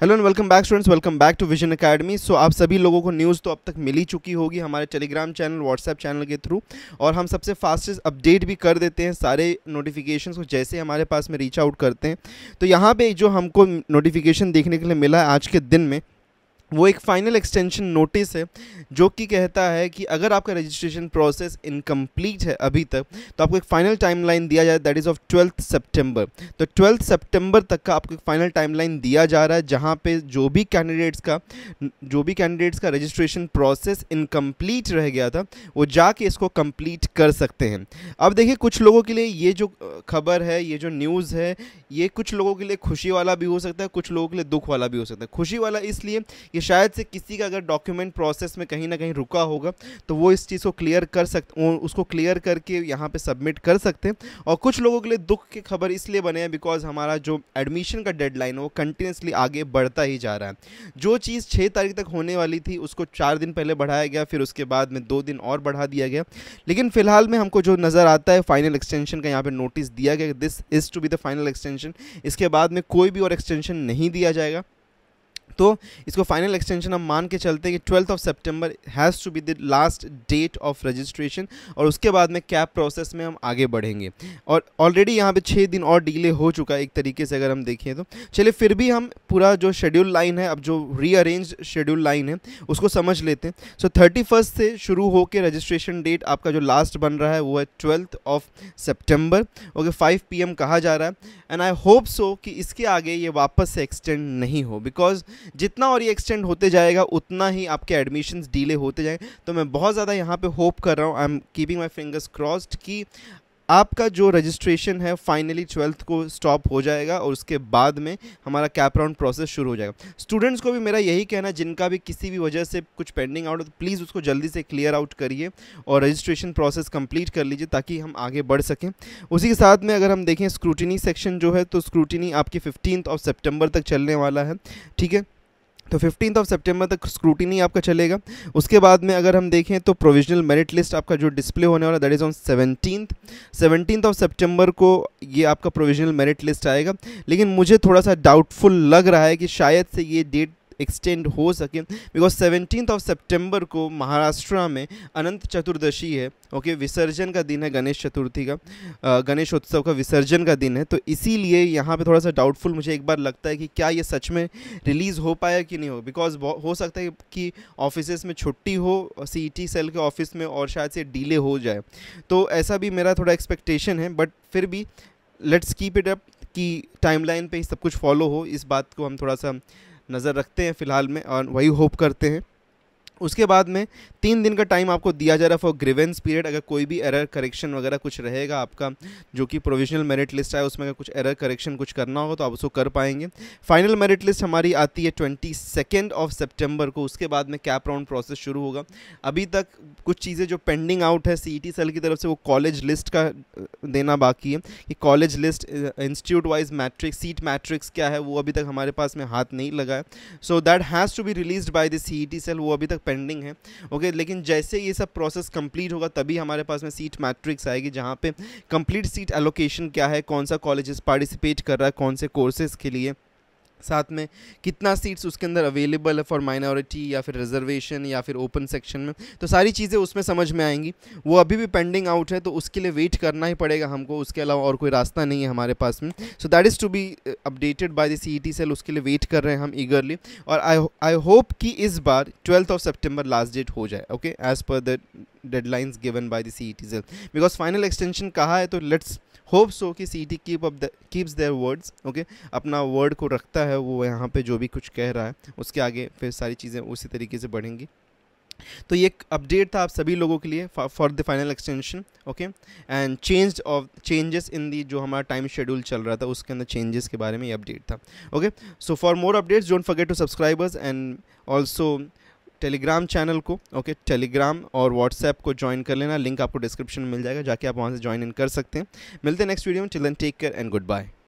Hello and welcome back students, welcome back to vision academy. So आप सभी लोगों को न्यूज़ तो अब तक मिल ही चुकी होगी हमारे टेलीग्राम चैनल, व्हाट्सएप चैनल के थ्रू, और हम सबसे फास्टेस्ट अपडेट भी कर देते हैं सारे नोटिफिकेशंस को जैसे हमारे पास में रीच आउट करते हैं। तो यहाँ पे जो हमको नोटिफिकेशन देखने के लिए मिला है आज के दिन में, वो एक फ़ाइनल एक्सटेंशन नोटिस है जो कि कहता है कि अगर आपका रजिस्ट्रेशन प्रोसेस इनकम्प्लीट है अभी तक, तो आपको एक फ़ाइनल टाइमलाइन दिया जाए, दैट इज़ ऑफ 12 सितंबर। तो 12 सितंबर तक का आपको एक फ़ाइनल टाइमलाइन दिया जा रहा है, जहां पे जो भी कैंडिडेट्स का रजिस्ट्रेशन प्रोसेस इनकम्प्लीट रह गया था वो जाके इसको कंप्लीट कर सकते हैं। अब देखिए, कुछ लोगों के लिए ये जो खबर है, ये जो न्यूज़ है, ये कुछ लोगों के लिए खुशी वाला भी हो सकता है, कुछ लोगों के लिए दुख वाला भी हो सकता है। खुशी वाला इसलिए कि शायद से किसी का अगर डॉक्यूमेंट प्रोसेस में कहीं ना कहीं रुका होगा तो वो इस चीज़ को क्लियर कर सकते, उसको क्लियर करके यहाँ पे सबमिट कर सकते हैं। और कुछ लोगों के लिए दुख की खबर इसलिए बने हैं बिकॉज हमारा जो एडमिशन का डेडलाइन है वो कंटिन्यूसली आगे बढ़ता ही जा रहा है। जो चीज़ 6 तारीख तक होने वाली थी उसको 4 दिन पहले बढ़ाया गया, फिर उसके बाद में 2 दिन और बढ़ा दिया गया। लेकिन फिलहाल में हमको जो नज़र आता है, फाइनल एक्सटेंशन का यहाँ पे नोटिस दिया गया, this is to be the final extension. इसके बाद में कोई भी और एक्सटेंशन नहीं दिया जाएगा। तो इसको फाइनल एक्सटेंशन हम मान के चलते हैं कि 12 सितंबर has to be the last date of registration, और उसके बाद में कैप प्रोसेस में हम आगे बढ़ेंगे। और ऑलरेडी यहाँ पे 6 दिन और डिले हो चुका है एक तरीके से अगर हम देखें तो। चलिए, फिर भी हम पूरा जो शेड्यूल लाइन है, अब जो रीअरेंज शेड्यूल लाइन है उसको समझ लेते हैं। सो 31 से शुरू होकर रजिस्ट्रेशन डेट आपका जो लास्ट बन रहा है वो है 12 सितंबर। ओके, 5 PM कहा जा रहा है। एंड आई होप सो कि इसके आगे ये वापस से एक्सटेंड नहीं हो, बिकॉज जितना और ये एक्सटेंड होते जाएगा उतना ही आपके एडमिशन्स डिले होते जाएंगे। तो मैं बहुत ज़्यादा यहाँ पे होप कर रहा हूँ, I am keeping my fingers crossed, कि आपका जो रजिस्ट्रेशन है फाइनली 12 को स्टॉप हो जाएगा और उसके बाद में हमारा कैप राउंड प्रोसेस शुरू हो जाएगा। स्टूडेंट्स को भी मेरा यही कहना है, जिनका भी किसी भी वजह से कुछ पेंडिंग आउट हो तो प्लीज़ उसको जल्दी से क्लियर आउट करिए और रजिस्ट्रेशन प्रोसेस कंप्लीट कर लीजिए ताकि हम आगे बढ़ सकें। उसी के साथ में अगर हम देखें स्क्रूटिनी सेक्शन जो है, तो स्क्रूटिनी आपकी 15 सितंबर तक चलने वाला है। ठीक है, तो 15 सितंबर तक स्क्रूटिनी आपका चलेगा। उसके बाद में अगर हम देखें तो प्रोविजनल मेरिट लिस्ट आपका जो डिस्प्ले होने वाला, दैट इज़ ऑन 17 सितंबर को ये आपका प्रोविजनल मेरिट लिस्ट आएगा। लेकिन मुझे थोड़ा सा डाउटफुल लग रहा है कि शायद से ये डेट एक्सटेंड हो सके, बिकॉज 17 सितंबर को महाराष्ट्र में अनंत चतुर्दशी है। ओके, विसर्जन का दिन है, गणेश चतुर्थी का, गणेशोत्सव का विसर्जन का दिन है। तो इसीलिए यहाँ पे थोड़ा सा डाउटफुल मुझे एक बार लगता है कि क्या ये सच में रिलीज़ हो पाया कि नहीं हो, बिकॉज हो सकता है कि ऑफिसेस में छुट्टी हो CET सेल के ऑफिस में और शायद से डिले हो जाए। तो ऐसा भी मेरा थोड़ा एक्सपेक्टेशन है, बट फिर भी लेट्स कीप इट अप कि टाइमलाइन पे ही सब कुछ फॉलो हो। इस बात को हम थोड़ा सा नज़र रखते हैं फ़िलहाल में और वही होप करते हैं। उसके बाद में 3 दिन का टाइम आपको दिया जा रहा है फॉर ग्रीवेंस पीरियड। अगर कोई भी एरर करेक्शन वगैरह कुछ रहेगा आपका, जो कि प्रोविजनल मेरिट लिस्ट है उसमें अगर कुछ एरर करेक्शन कुछ करना होगा तो आप उसको कर पाएंगे। फाइनल मेरिट लिस्ट हमारी आती है 22 सितंबर को। उसके बाद में कैप राउंड प्रोसेस शुरू होगा। अभी तक कुछ चीज़ें जो पेंडिंग आउट है CET सेल की तरफ से, वो कॉलेज लिस्ट का देना बाकी है कि college list, institute wise matrix, seat matrix क्या है वो अभी तक हमारे पास में हाथ नहीं लगा है। So that has to be released by the CET cell, वो अभी तक पेंडिंग है। ओके, लेकिन जैसे ये सब प्रोसेस कंप्लीट होगा तभी हमारे पास में सीट मैट्रिक्स आएगी, जहाँ पे कंप्लीट सीट एलोकेशन क्या है, कौन सा कॉलेजेस पार्टिसिपेट कर रहा है कौन से कोर्सेज के लिए, साथ में कितना सीट्स उसके अंदर अवेलेबल है फॉर माइनॉरिटी या फिर रिजर्वेशन या फिर ओपन सेक्शन में। तो सारी चीज़ें उसमें समझ में आएंगी। वो अभी भी पेंडिंग आउट है तो उसके लिए वेट करना ही पड़ेगा हमको, उसके अलावा और कोई रास्ता नहीं है हमारे पास में। So that is to be updated by the CET cell, उसके लिए वेट कर रहे हैं हम ईगरली। और आई होप कि इस बार 12 सितंबर लास्ट डेट हो जाए, okay, as per the deadlines given by the CET cell, because final extension कहा है तो लेट्स होप सो कि CET keeps their words. Okay, अपना वर्ड को रखता है वो, यहाँ पे जो भी कुछ कह रहा है उसके आगे फिर सारी चीज़ें उसी तरीके से बढ़ेंगी। तो ये एक अपडेट था आप सभी लोगों के लिए for the final extension. Okay, and changes in the जो हमारा टाइम शेड्यूल चल रहा था उसके अंदर चेंजेस के बारे में ये अपडेट था। Okay, so for more updates don't forget to subscribers and also Telegram channel को, ओके, टेलीग्राम और व्हाट्सएप को ज्वाइन कर लेना। लिंक आपको डिस्क्रिप्शन में मिल जाएगा, जाके आप वहाँ से ज्वाइन इन कर सकते हैं। मिलते हैं नेक्स्ट वीडियो में। Till then take care and good bye.